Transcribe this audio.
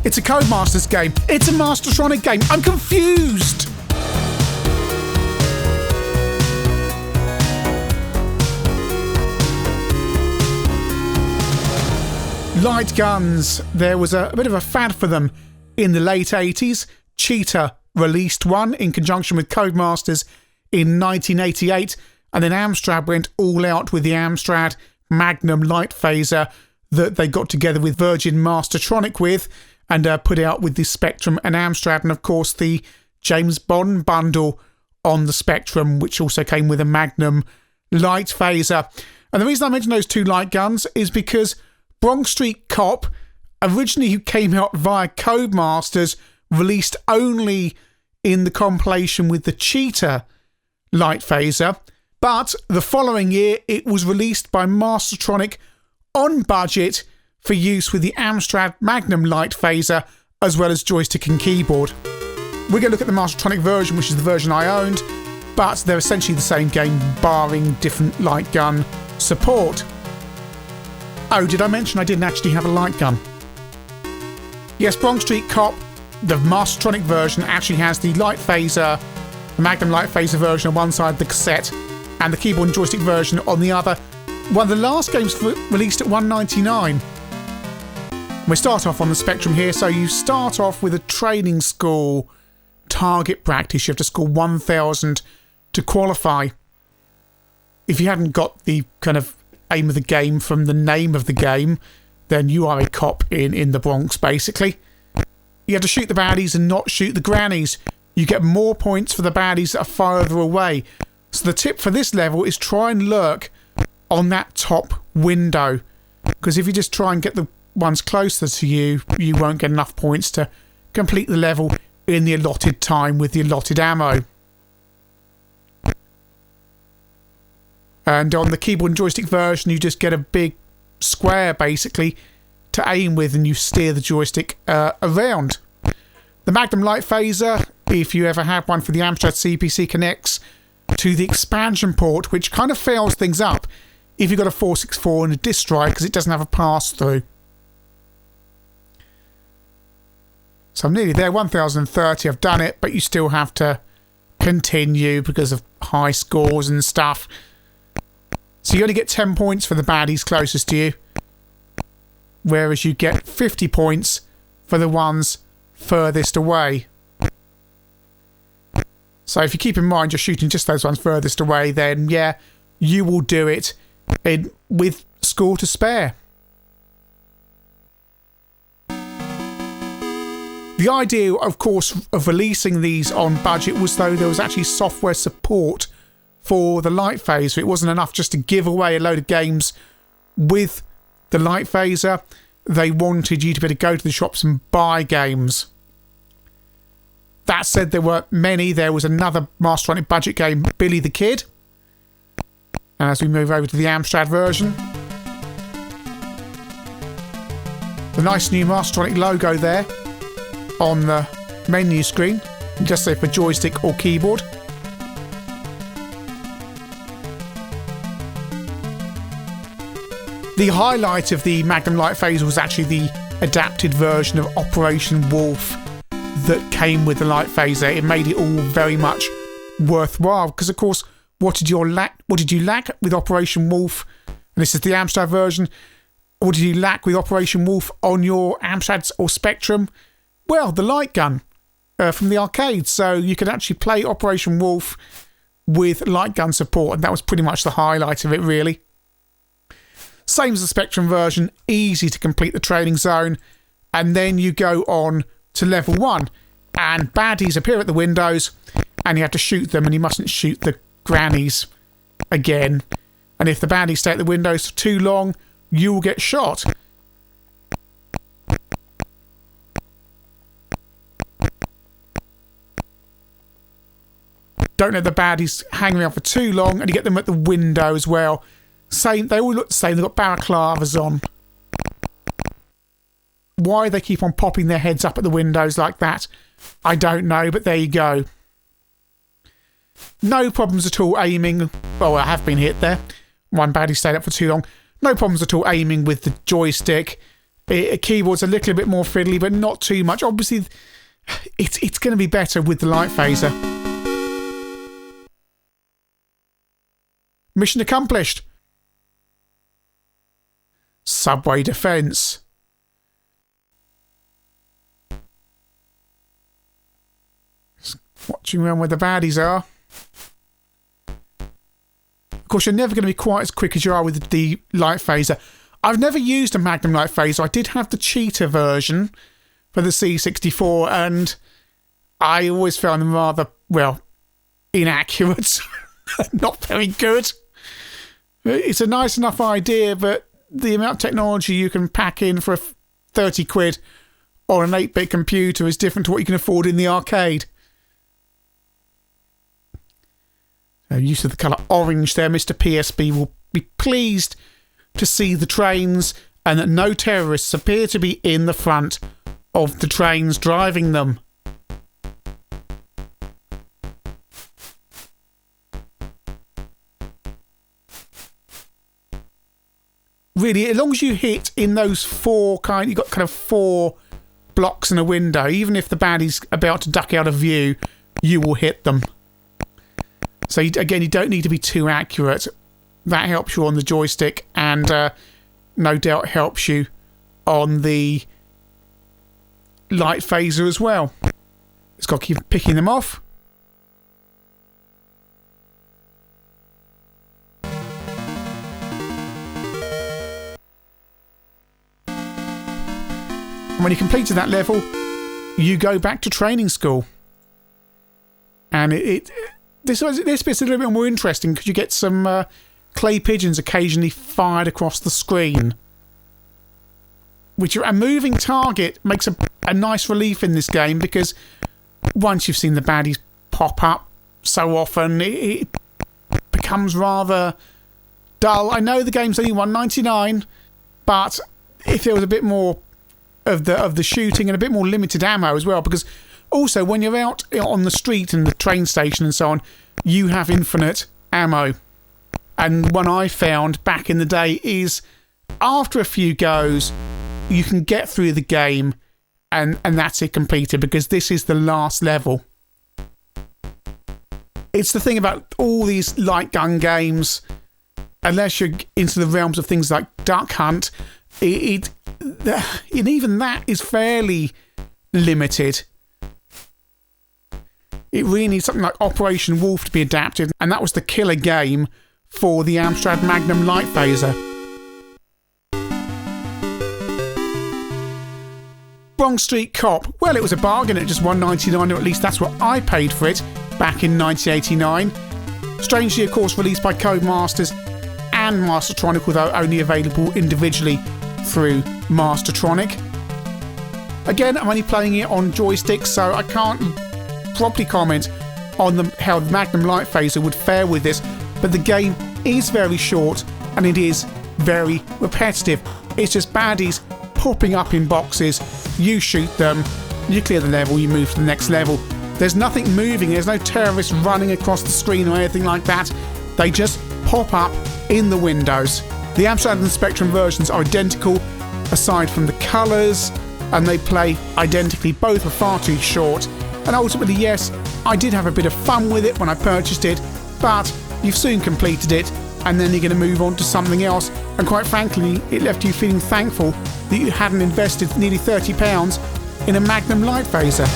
It's a Codemasters game. It's a Mastertronic game. I'm confused. Light guns. There was a bit of a fad for them in the late 80s. Cheetah released one in conjunction with Codemasters in 1988, and then Amstrad went all out with the Amstrad Magnum light phaser that they got together with Virgin Mastertronic with, and put out with the Spectrum and Amstrad, and of course the James Bond bundle on the Spectrum, which also came with a Magnum light phaser. And the reason I mention those two light guns is because Bronx Street Cop, originally who came out via Codemasters, released only in the compilation with the Cheetah light phaser, but the following year it was released by Mastertronic on budget for use with the Amstrad Magnum light phaser, as well as joystick and keyboard. We're going to look at the Mastertronic version, which is the version I owned, but they're essentially the same game, barring different light gun support. Oh, did I mention I didn't actually have a light gun? Yes, Bronx Street Cop, the Mastertronic version, actually has the light phaser, the Magnum light phaser version on one side of the cassette, and the keyboard and joystick version on the other. One of the last games released at $1.99. We start off on the Spectrum here, so you start off with a training school target practice. You have to score 1,000 to qualify. If you hadn't got the kind of aim of the game from the name of the game, then you are a cop in the Bronx, basically. You have to shoot the baddies and not shoot the grannies. You get more points for the baddies that are farther away. So the tip for this level is try and lurk on that top window, because if you just try and get the ones closer to you, you won't get enough points to complete the level in the allotted time with the allotted ammo. And on the keyboard and joystick version, you just get a big square basically to aim with, and you steer the joystick around. The Magnum light phaser, if you ever have one for the Amstrad CPC, connects to the expansion port, which kind of fails things up if you've got a 464 and a disc drive, because it doesn't have a pass-through. So I'm nearly there, 1030, I've done it, but you still have to continue because of high scores and stuff. So you only get 10 points for the baddies closest to you, whereas you get 50 points for the ones furthest away. So if you keep in mind you're shooting just those ones furthest away, then yeah, you will do it with score to spare. The idea, of course, of releasing these on budget was though there was actually software support for the light phaser. It wasn't enough just to give away a load of games with the light phaser. They wanted you to be able to go to the shops and buy games. That said, there were many. There was another Mastertronic budget game, Billy the Kid. And as we move over to the Amstrad version, the nice new Mastertronic logo there on the menu screen, just say for joystick or keyboard. The highlight of the Magnum light phaser was actually the adapted version of Operation Wolf that came with the light phaser. It made it all very much worthwhile, because of course, what did you lack with Operation Wolf? And this is the Amstrad version. What did you lack with Operation Wolf on your Amstrad or Spectrum? Well, the light gun from the arcade. So you could actually play Operation Wolf with light gun support, and that was pretty much the highlight of it, really. Same as the Spectrum version, easy to complete the training zone, and then you go on to level 1, and baddies appear at the windows, and you have to shoot them, and you mustn't shoot the grannies again. And if the baddies stay at the windows for too long, you will get shot. Don't let the baddies hang around for too long, and you get them at the window as well. Same, they all look the same. They've got balaclavas on. Why they keep on popping their heads up at the windows like that, I don't know, but there you go. No problems at all aiming. Oh, I have been hit there. One baddie stayed up for too long. No problems at all aiming with the joystick. A keyboard's a little bit more fiddly, but not too much. Obviously, it's going to be better with the light phaser. Mission accomplished. Subway defense. Watching around where the baddies are. Of course, you're never going to be quite as quick as you are with the light phaser. I've never used a Magnum light phaser. I did have the Cheetah version for the C64, and I always found them rather, well, inaccurate. Not very good. It's a nice enough idea, but the amount of technology you can pack in for 30 quid on an 8-bit computer is different to what you can afford in the arcade. Use of the colour orange there. Mr. PSB will be pleased to see the trains and that no terrorists appear to be in the front of the trains driving them. Really, as long as you hit in those you've got kind of 4 blocks in a window, even if the baddie's about to duck out of view, you will hit them. So again, you don't need to be too accurate. That helps you on the joystick, and no doubt helps you on the light phaser as well. It's got to keep picking them off. And when you completed that level, you go back to training school. And this bit's a little bit more interesting because you get some clay pigeons occasionally fired across the screen. A moving target makes a nice relief in this game, because once you've seen the baddies pop up so often, it becomes rather dull. I know the game's only $1.99, but if there was a bit more of the shooting and a bit more limited ammo as well, because also when you're out on the street and the train station and so on, you have infinite ammo. And one I found back in the day is after a few goes, you can get through the game and that's it completed, because this is the last level. It's the thing about all these light gun games, unless you're into the realms of things like Duck Hunt, and even that is fairly limited. It really needs something like Operation Wolf to be adapted, and that was the killer game for the Amstrad Magnum light phaser. Bronx Street Cop. Well, it was a bargain at just $1.99, or at least that's what I paid for it back in 1989. Strangely, of course, released by Codemasters and Mastertronic, although only available individually through Mastertronic. Again, I'm only playing it on joystick, so I can't properly comment on how the Magnum light phaser would fare with this, but the game is very short and it is very repetitive. It's just baddies popping up in boxes, you shoot them, you clear the level, you move to the next level. There's nothing moving, there's no terrorists running across the screen or anything like that. They just pop up in the windows. The Amstrad and Spectrum versions are identical aside from the colours, and they play identically. Both are far too short. And ultimately, yes, I did have a bit of fun with it when I purchased it, but you've soon completed it, and then you're going to move on to something else. And quite frankly, it left you feeling thankful that you hadn't invested nearly £30 in a Magnum light phaser.